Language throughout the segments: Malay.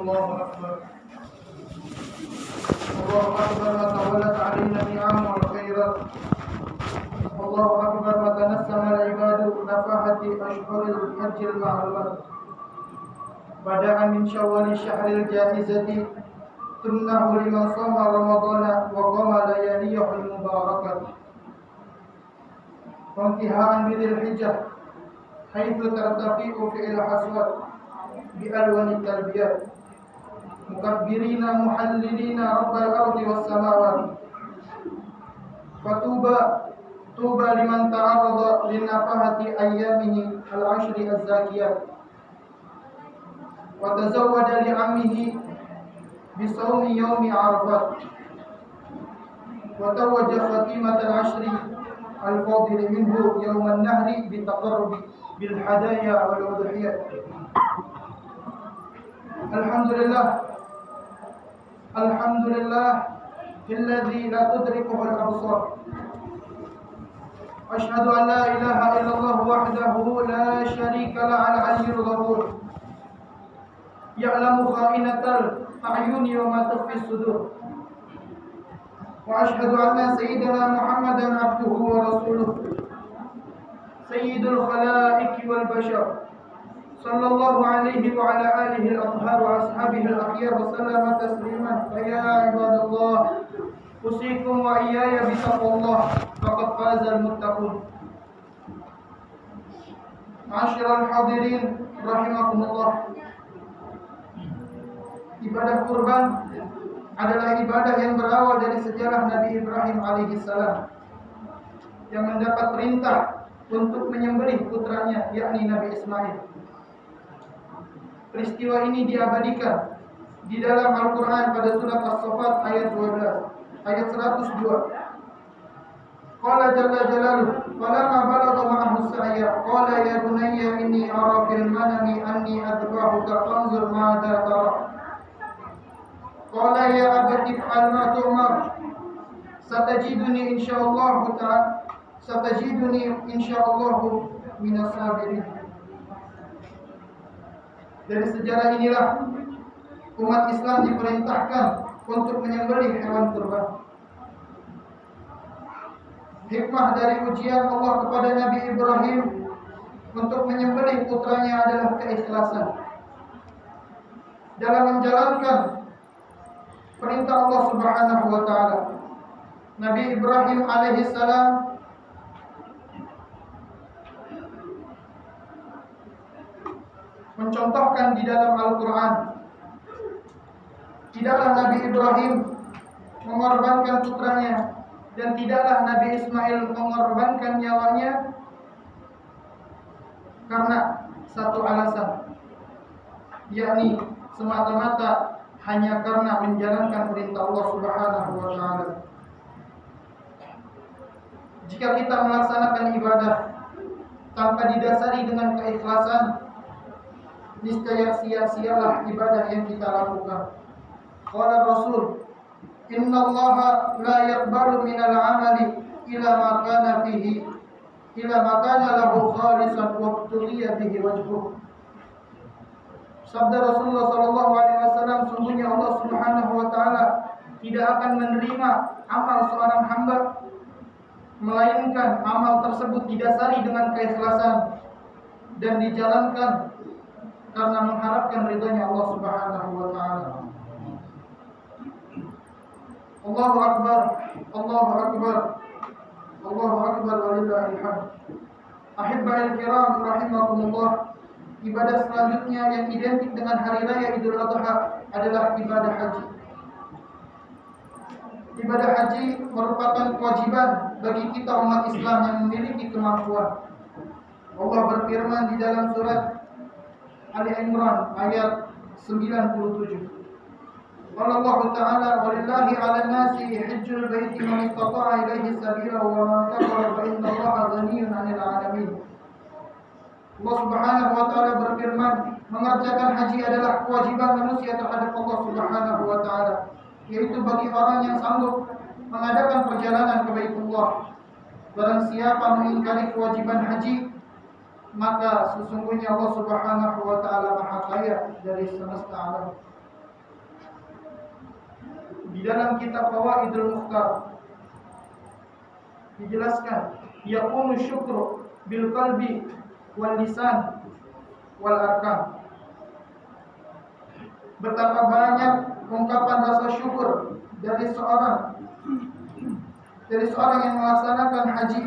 الله أكبر الله أكبر ما تولت علينا النعم والخيرات الله أكبر ما تنسم العباد نفحة أشهر الحج المعلومات بدأ من شوال الشهر الجائزة تمنح لمن صام رمضان وقام لياليه المباركة وانتهاء بذي الحجة حيث ترتفع فعل الحصوات بألوان التلبيات مكبرين محللين رب الأرض والسماوات طوبى لمن تعرض لنفحة أيامه العشر الزاكيات وتزود لعمه بصوم يوم عرفات وتوج خاتمة العشر الفاضل منه يوم النهر بالتقرب بالهدايا والأضحيات. الحمد لله الذي لا تدركه الأبصار. أشهد أن لا إله إلا الله وحده لا شريك له العلي الغفور يعلم خائنة الأعين وما تخفي الصدور. وأشهد أن سيدنا محمدا عبده ورسوله سيد الخلائق والبشر صلى الله عليه وعلى آله الأطهار وأصحابه الأخيار وسلم تسليما. فيا عباد الله أوصيكم وإياي بتقوى الله فقد فاز المتقون. Ma'asyiral hadirin rahimakumullah. Ibadah kurban adalah ibadah yang berawal dari sejarah Nabi Ibrahim alaihissalam yang mendapat perintah untuk menyembelih putranya yakni Nabi Ismail. Peristiwa ini diabadikan di dalam Al-Quran pada surat As-Saffat ayat 12, ayat 102. Qala jalla jalaluhu falamma balagha ma'ahu as-sa'ya qala ya bunayya inni ara fil manami anni adbahuka fanzur madza tara. Qala ya abati fa'al ma tu'mar satajiduni insyaallah minas sabirin. Dari sejarah inilah umat Islam diperintahkan untuk menyembelih hewan kurban. Hikmah dari ujian Allah kepada Nabi Ibrahim untuk menyembelih putranya adalah keikhlasan dalam menjalankan perintah Allah Subhanahu wa taala. Nabi Ibrahim alaihissalam mencontohkan di dalam Al-Quran, tidaklah Nabi Ibrahim mengorbankan putranya dan tidaklah Nabi Ismail mengorbankan nyawanya karena satu alasan, yakni semata-mata hanya karena menjalankan perintah Allah Subhanahu wa taala. Jika kita melaksanakan ibadah tanpa didasari dengan keikhlasan, niscaya sia-sialah ibadah yang kita lakukan. Qala Rasul, innallaha la yaqbalu minal amali ila ma kana lahu khalisan wa tuliya bihi wajhuh. Sabda Rasulullah sallallahu alaihi wasallam, sungguhnya Allah Subhanahu wa taala tidak akan menerima amal seorang hamba melainkan amal tersebut didasari dengan keikhlasan dan dijalankan karena mengharapkan ridhanya Allah Subhanahu wa taala. Allahu akbar, Allahu akbar, Allahu akbar walillahil hamd. Ahibbahil kiram rahimakumullah. Ibadah selanjutnya yang identik dengan hari raya Idul Adha adalah ibadah haji. Ibadah haji merupakan kewajiban bagi kita umat Islam yang memiliki kemampuan. Allah berfirman di dalam surat Ali Imran ayat 97. Qala Allah Ta'ala walillahi 'alan nasi hajjul baiti man istata'a ilaihi sabila wa man kafara fa innallaha ghaniyyun 'anil 'alamin. Allah Subhanahu wa taala berfirman, mengerjakan haji adalah kewajiban manusia terhadap Allah Subhanahu wa taala, yaitu bagi orang yang sanggup mengadakan perjalanan ke Baitullah. Barang siapa mengingkari kewajiban haji, maka sesungguhnya Allah Subhanahu wa taala Maha Kaya dari semesta alam. Di dalam kitab Fawaidul Mukhtar dijelaskan, yakunu syukru bil qalbi wal lisan wal arkan. Betapa banyak ungkapan rasa syukur dari seorang yang melaksanakan haji,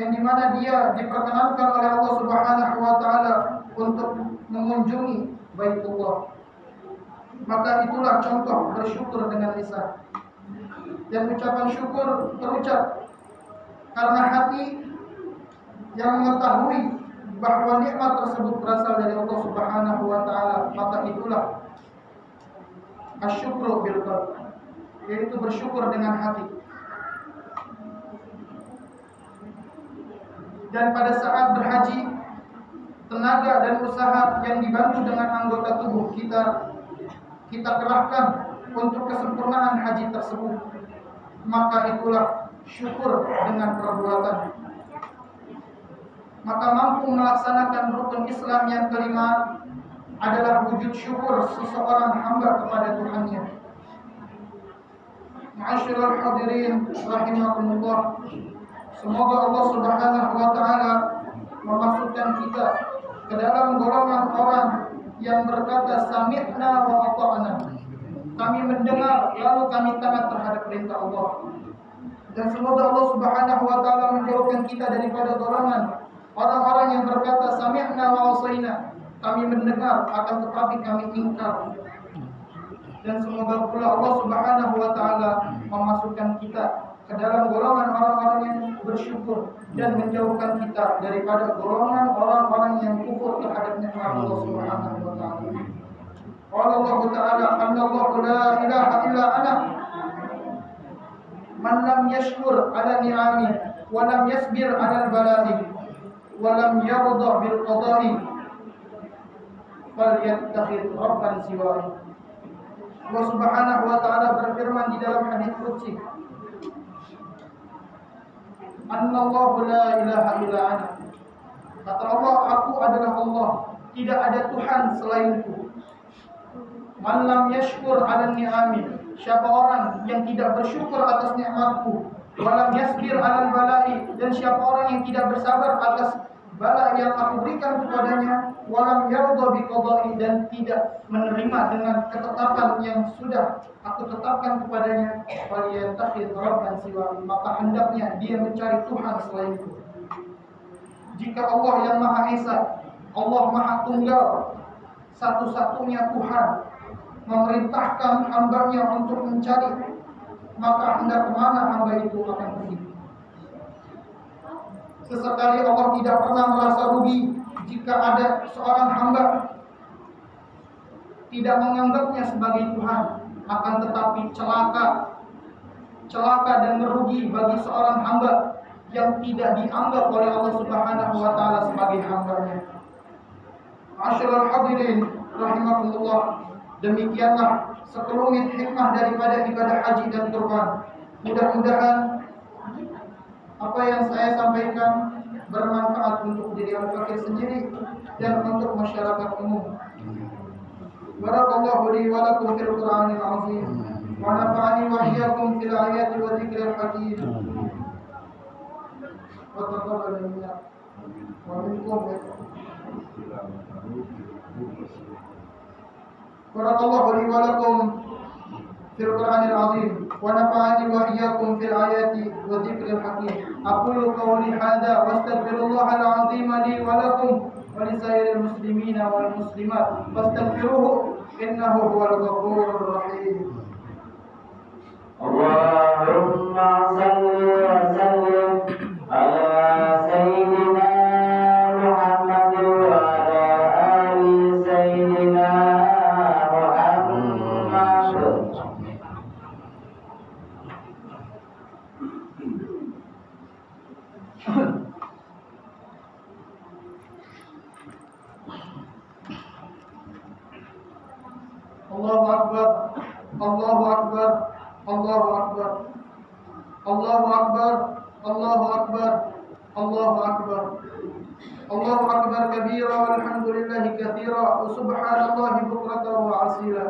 yang dimana dia diperkenankan oleh Allah Subhanahu wa taala untuk mengunjungi Baitullah. Maka itulah contoh bersyukur dengan lisan. Dan ucapan syukur terucap karena hati yang mengetahui bahwa nikmat tersebut berasal dari Allah Subhanahu wa taala. Maka itulah asyukru bil qalb, yaitu bersyukur dengan hati. Dan pada saat berhaji, tenaga dan usaha yang dibantu dengan anggota tubuh kita kerahkan untuk kesempurnaan haji tersebut. Maka itulah syukur dengan perbuatan. Maka mampu melaksanakan rukun Islam yang kelima adalah wujud syukur seseorang hamba kepada Tuhannya. Ma'asyiral hadirin rahimakumullah. Semoga Allah Subhanahu wa taala memasukkan kita ke dalam golongan orang yang berkata sami'na wa ata'na. Kami mendengar lalu kami taat terhadap perintah Allah. Dan semoga Allah Subhanahu wa taala menjauhkan kita daripada golongan orang-orang yang berkata sami'na wa asaina. Kami mendengar akan tetapi kami ingkar. Dan semoga pula Allah Subhanahu wa taala memasukkan kita ke dalam golongan orang-orang yang bersyukur dan menjauhkan kita daripada golongan orang-orang yang kufur terhadap nikmat Allah Subhanahu wa taala. Qala Allah Ta'ala, "Anallahu la ilaha illa ana." Man lam yashkur ala ni'ami wa lam yasbir ala al-bala'i wa lam yarda bil qada'i falyattakhidh rabban siwahu. Allah Subhanahu wa taala berfirman di dalam hadis qudsi, "Anallahu la ilaha illa ana." Kata Allah, aku adalah Allah, tidak ada Tuhan selainku. Man lam yashkur 'ala ni'ami, siapa orang yang tidak bersyukur atas nikmatku, walam yasbir 'alal bala'i, dan siapa orang yang tidak bersabar atas bala yang aku berikan kepadanya, walam yarda bi qada'i, dan tidak menerima dengan ketetapan yang sudah aku tetapkan kepadanya, falyattakhidh rabban siwa, maka hendaknya dia mencari Tuhan selainku. Jika Allah yang Maha Esa, Allah Maha Tunggal, satu-satunya Tuhan, memerintahkan hambanya untuk mencari, maka hendak kemana hamba itu akan pergi. Sesekali Allah tidak pernah merasa rugi jika ada seorang hamba tidak menganggapnya sebagai Tuhan, akan tetapi celaka dan merugi bagi seorang hamba yang tidak dianggap oleh Allah Subhanahu wa taala sebagai hambanya. Ma'asyiral hadirin rahimakumullah. Demikianlah sekelumit hikmah daripada ibadah haji dan kurban. Mudah-mudahan apa yang saya sampaikan bermanfaat untuk diri al-fakir sendiri dan untuk masyarakat umum. Barakallahu li wa lakum fil Qur'anil azim wa nafa'ani wa iyyakum fil ayati wa dzikril hakim. Wa taqabbal minna wa minkum. Barakallahu li wa lakum fil Qur'anil azim wa nafa'ani wa iyyakum fil ayati wa dzikril hakim. Aqulu qawli hadza wa astaghfirullahal azim li wa lakum wa li sairil muslimina wal muslimat fastaghfiruhu innahu huwal ghafurur rahim. Allahumma shalli wa sallim ala sayyidina Muhammad wa ala ali sayyidina Allahu Akbar, Allahu Akbar, Allahu Akbar, Allahu Akbar, Allahu Akbar, Allahu Akbar, Allahu Akbar kabira walhamdulillahi katsira wa subhanallahi bukratan wa asila.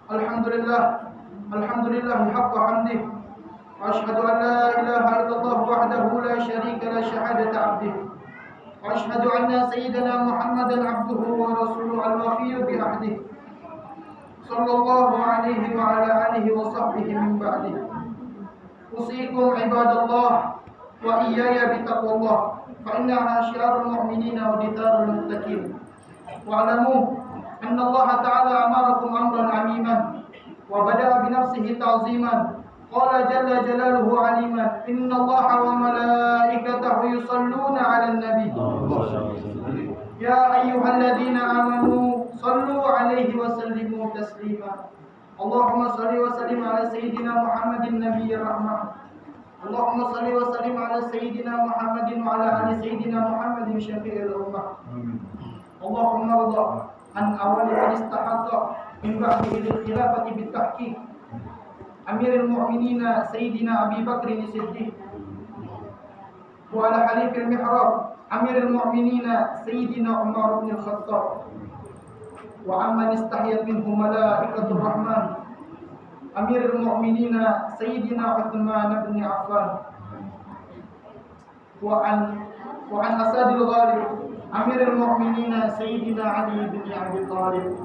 Alhamdulillah, الحمد لله حق حمده، وأشهد أن لا إله إلا الله وحده لا شريك له شهادة عبده، وأشهد أن سيدنا محمدا عبده ورسوله الوفي بعهده صلى الله عليه وعلى آله وصحبه من بعده. أوصيكم عباد الله وإياي بتقوى الله، فإنها شعار المؤمنين ودثار المتقين. واعلموا أن الله تعالى أمركم أمرا عميما، وبدأ بنفسه تعظيما. قال جل جلاله عليما: إن الله وملائكته يصلون على النبي يا أيها الذين آمنوا صلوا عليه وسلموا تسليما. اللهم صل وسلم على سيدنا محمد النبي الرحمة. اللهم صل وسلم على سيدنا محمد وعلى آل سيدنا محمد شفيع الأمة. اللهم ارضى عن أول من استحق من بعده للخلافة بالتحقيق أمير المؤمنين سيدنا أبي بكر الصديق، وعلى حليف المحراب أمير المؤمنين سيدنا عمر بن الخطاب، وعمن استحيت منه ملائكة الرحمن أمير المؤمنين سيدنا عثمان بن عفان، وعن أسد الغالب أمير المؤمنين سيدنا علي بن أبي طالب،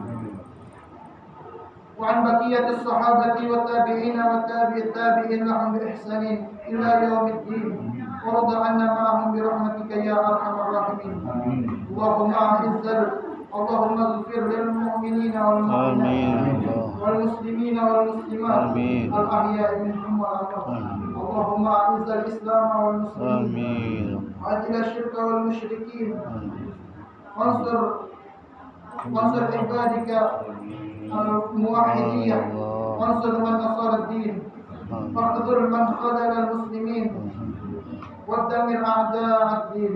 وعن بقية الصحابة والتابعين والتابع التابعين لهم بإحسان إلى يوم الدين، وارض عنا معهم برحمتك يا أرحم الراحمين. اللهم اغفر للمؤمنين والمؤمنات والمسلمين والمسلمات الأحياء منهم والأموات. اللهم أعز الإسلام والمسلمين وأذل الشرك والمشركين، وانصر عبادك الموحدين، وانصر من نصر الدين، واقدر من خذل المسلمين، ودمر أعداء الدين،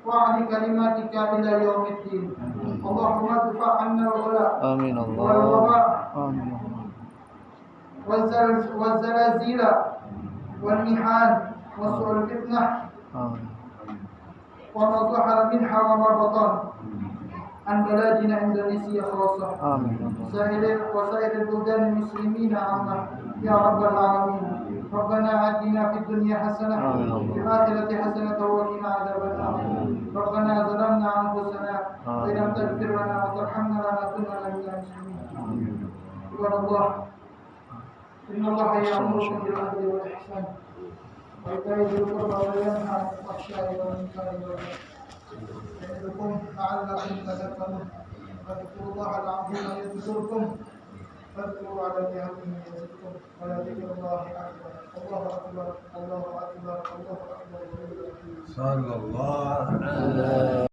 وعد كلماتك إلى يوم الدين. اللهم ادفع عنا الغلاء والوباء والزلازل والمحن وسوء الفتنة وما ظهر منها وما بطن عن بلادنا إندونيسيا خاصة، وسائر البلدان المسلمين عامة يا رب العالمين. ربنا آتنا في الدنيا حسنة وفي الآخرة حسنة وقنا عذاب النار. ربنا ظلمنا أنفسنا وإن لم تغفر لنا وترحمنا لنكونن من المسلمين. عباد الله، إن الله يأمركم بالعدل والإحسان وإيتاء ذي القربى وينهى عن الفحشاء والمنكر والبغي يعظكم لعلكم تذكرون. فاذكروا الله العظيم يذكركم، فاذكروا على نعمه يزدكم، ولذكر الله أكبر. الله أكبر الله أكبر الله أكبر. صلى الله عليه وسلم.